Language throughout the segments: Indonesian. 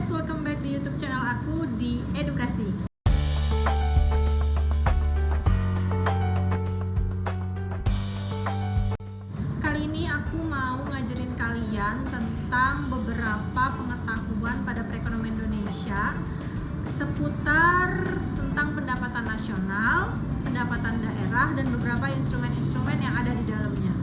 guys, welcome back di YouTube channel aku di Edukasi. Kali ini aku mau ngajarin kalian tentang beberapa pengetahuan pada perekonomian Indonesia seputar tentang pendapatan nasional, pendapatan daerah, dan beberapa instrumen-instrumen yang ada di dalamnya.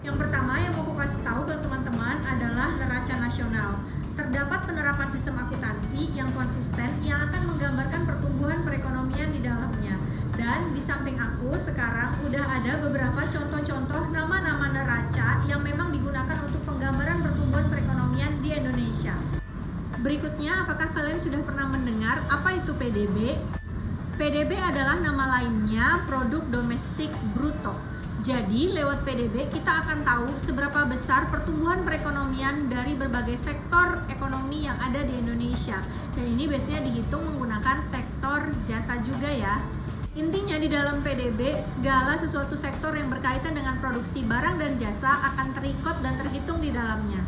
Yang pertama yang mau aku kasih tahu ke teman-teman adalah neraca nasional. Terdapat penerapan sistem akuntansi yang konsisten yang akan menggambarkan pertumbuhan perekonomian di dalamnya. Dan di samping aku sekarang udah ada beberapa contoh-contoh nama-nama neraca yang memang digunakan untuk penggambaran pertumbuhan perekonomian di Indonesia. Berikutnya, apakah kalian sudah pernah mendengar apa itu PDB? PDB adalah nama lainnya produk domestik bruto. Jadi lewat PDB kita akan tahu seberapa besar pertumbuhan perekonomian dari berbagai sektor ekonomi yang ada di Indonesia. Dan ini biasanya dihitung menggunakan sektor jasa juga ya. Intinya di dalam PDB segala sesuatu sektor yang berkaitan dengan produksi barang dan jasa akan terikut dan terhitung di dalamnya.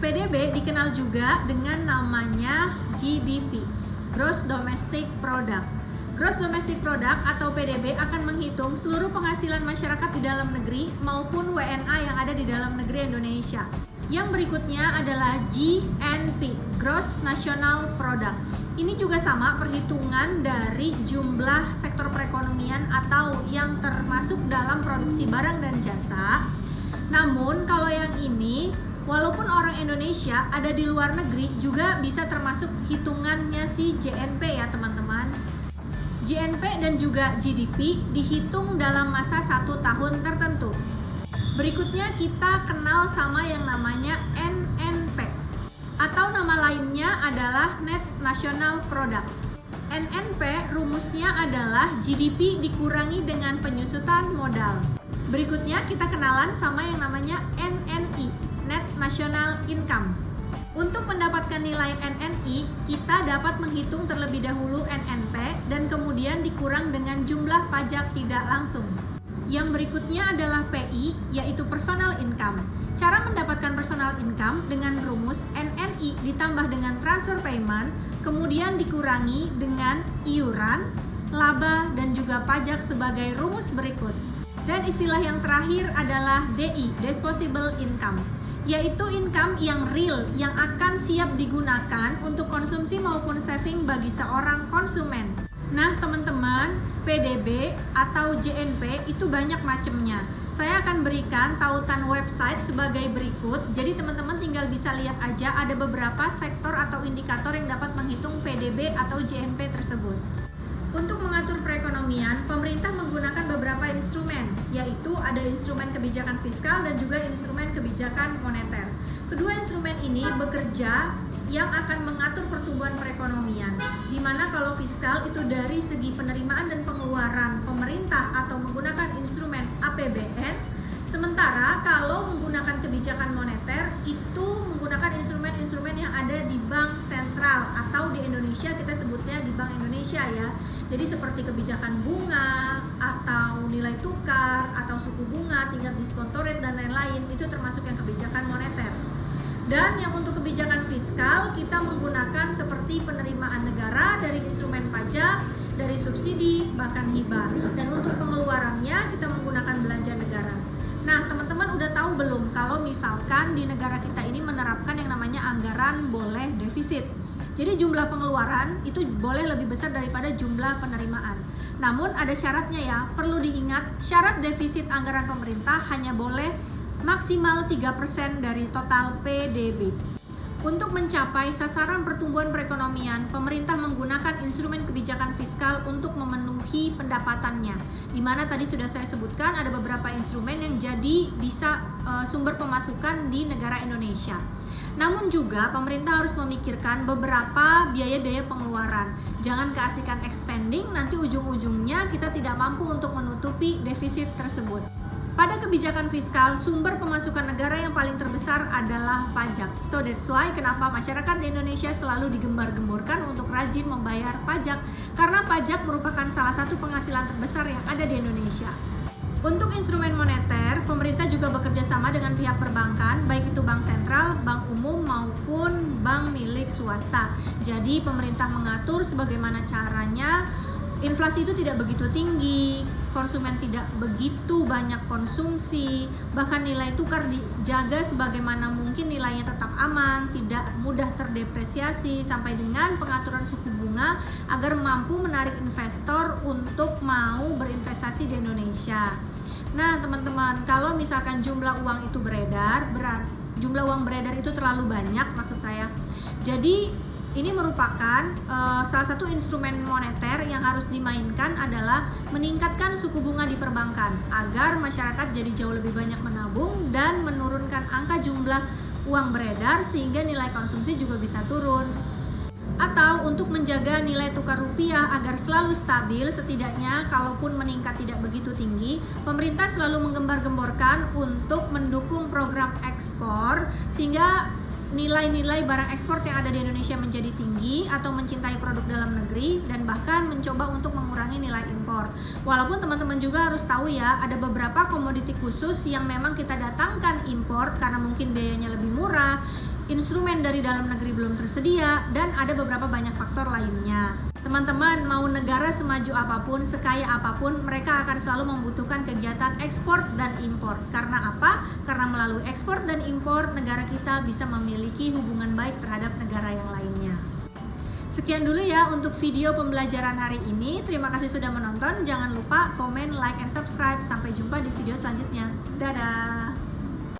PDB dikenal juga dengan namanya GDP, Gross Domestic Product. Gross Domestic Product atau PDB akan menghitung seluruh penghasilan masyarakat di dalam negeri maupun WNA yang ada di dalam negeri Indonesia. Yang berikutnya adalah GNP, Gross National Product. Ini juga sama perhitungan dari jumlah sektor perekonomian atau yang termasuk dalam produksi barang dan jasa. Namun kalau yang ini, walaupun orang Indonesia ada di luar negeri juga bisa termasuk hitungannya si GNP ya teman-teman. GNP dan juga GDP dihitung dalam masa 1 tahun tertentu. Berikutnya kita kenal sama yang namanya NNP atau nama lainnya adalah Net National Product. NNP rumusnya adalah GDP dikurangi dengan penyusutan modal. Berikutnya kita kenalan sama yang namanya NNI, Net National Income. Untuk mendapatkan nilai NNI, kita dapat menghitung terlebih dahulu NNP dan kemudian dikurang dengan jumlah pajak tidak langsung. Yang berikutnya adalah PI, yaitu Personal Income. Cara mendapatkan Personal Income dengan rumus NNI ditambah dengan transfer payment, kemudian dikurangi dengan iuran, laba, dan juga pajak sebagai rumus berikut. Dan istilah yang terakhir adalah DI, Disposable Income, yaitu income yang real yang akan siap digunakan untuk konsumsi maupun saving bagi seorang konsumen. Nah teman-teman, PDB atau JNP itu banyak macamnya. Saya akan berikan tautan website sebagai berikut. Jadi teman-teman tinggal bisa lihat aja ada beberapa sektor atau indikator yang dapat menghitung PDB atau JNP tersebut. Untuk mengatur perekonomian, pemerintah menggunakan beberapa instrumen, yaitu ada instrumen kebijakan fiskal dan juga instrumen kebijakan moneter. Kedua instrumen ini bekerja yang akan mengatur pertumbuhan perekonomian, di mana kalau fiskal itu dari segi penerimaan dan pengeluaran pemerintah atau menggunakan instrumen APBN, sementara kalau menggunakan kebijakan moneter itu menggunakan instrumen-instrumen yang ada di bank sentral atau di Indonesia kita sebutnya di Bank Indonesia ya. Jadi seperti kebijakan bunga atau nilai tukar atau suku bunga, tingkat diskonto rate dan lain-lain itu termasuk yang kebijakan moneter. Dan yang untuk kebijakan fiskal kita menggunakan seperti penerimaan negara dari instrumen pajak, dari subsidi, bahkan hibah. Dan untuk pengeluarannya kita menggunakan belanja negara. Nah teman-teman udah tahu belum kalau misalkan di negara kita ini menerapkan yang namanya anggaran boleh defisit. Jadi jumlah pengeluaran itu boleh lebih besar daripada jumlah penerimaan. Namun ada syaratnya ya, perlu diingat syarat defisit anggaran pemerintah hanya boleh maksimal 3% dari total PDB. Untuk mencapai sasaran pertumbuhan perekonomian, pemerintah menggunakan instrumen kebijakan fiskal untuk memenuhi pendapatannya. Di mana tadi sudah saya sebutkan ada beberapa instrumen yang jadi bisa sumber pemasukan di negara Indonesia. Namun juga pemerintah harus memikirkan beberapa biaya-biaya pengeluaran. Jangan keasikan expanding, nanti ujung-ujungnya kita tidak mampu untuk menutupi defisit tersebut. Pada kebijakan fiskal, sumber pemasukan negara yang paling terbesar adalah pajak. So that's why kenapa masyarakat di Indonesia selalu digembar-gemborkan untuk rajin membayar pajak. Karena pajak merupakan salah satu penghasilan terbesar yang ada di Indonesia. Untuk instrumen moneter, pemerintah juga bekerja sama dengan pihak perbankan, baik itu bank sentral, bank umum maupun bank milik swasta. Jadi pemerintah mengatur sebagaimana caranya inflasi itu tidak begitu tinggi, konsumen tidak begitu banyak konsumsi, bahkan nilai tukar dijaga sebagaimana mungkin nilainya tetap aman, tidak mudah terdepresiasi, sampai dengan pengaturan suku bunga agar mampu menarik investor untuk mau berinvestasi di Indonesia. Nah teman-teman, kalau misalkan jumlah uang itu beredar, jumlah uang beredar itu terlalu banyak maksud saya. Jadi ini merupakan salah satu instrumen moneter yang harus dimainkan adalah meningkatkan suku bunga di perbankan agar masyarakat jadi jauh lebih banyak menabung dan menurunkan angka jumlah uang beredar sehingga nilai konsumsi juga bisa turun. Atau untuk menjaga nilai tukar rupiah agar selalu stabil, setidaknya kalaupun meningkat tidak begitu tinggi, pemerintah selalu menggembar-gemborkan untuk mendukung program ekspor sehingga nilai-nilai barang ekspor yang ada di Indonesia menjadi tinggi atau mencintai produk dalam negeri dan bahkan mencoba untuk mengurangi nilai impor. Walaupun teman-teman juga harus tahu ya, ada beberapa komoditi khusus yang memang kita datangkan impor karena mungkin biayanya lebih murah, instrumen dari dalam negeri belum tersedia, dan ada beberapa banyak faktor lainnya. Teman-teman, mau negara semaju apapun, sekaya apapun, mereka akan selalu membutuhkan kegiatan ekspor dan impor. Karena apa? Karena melalui ekspor dan impor, negara kita bisa memiliki hubungan baik terhadap negara yang lainnya. Sekian dulu ya untuk video pembelajaran hari ini. Terima kasih sudah menonton. Jangan lupa komen, like, and subscribe. Sampai jumpa di video selanjutnya. Dadah!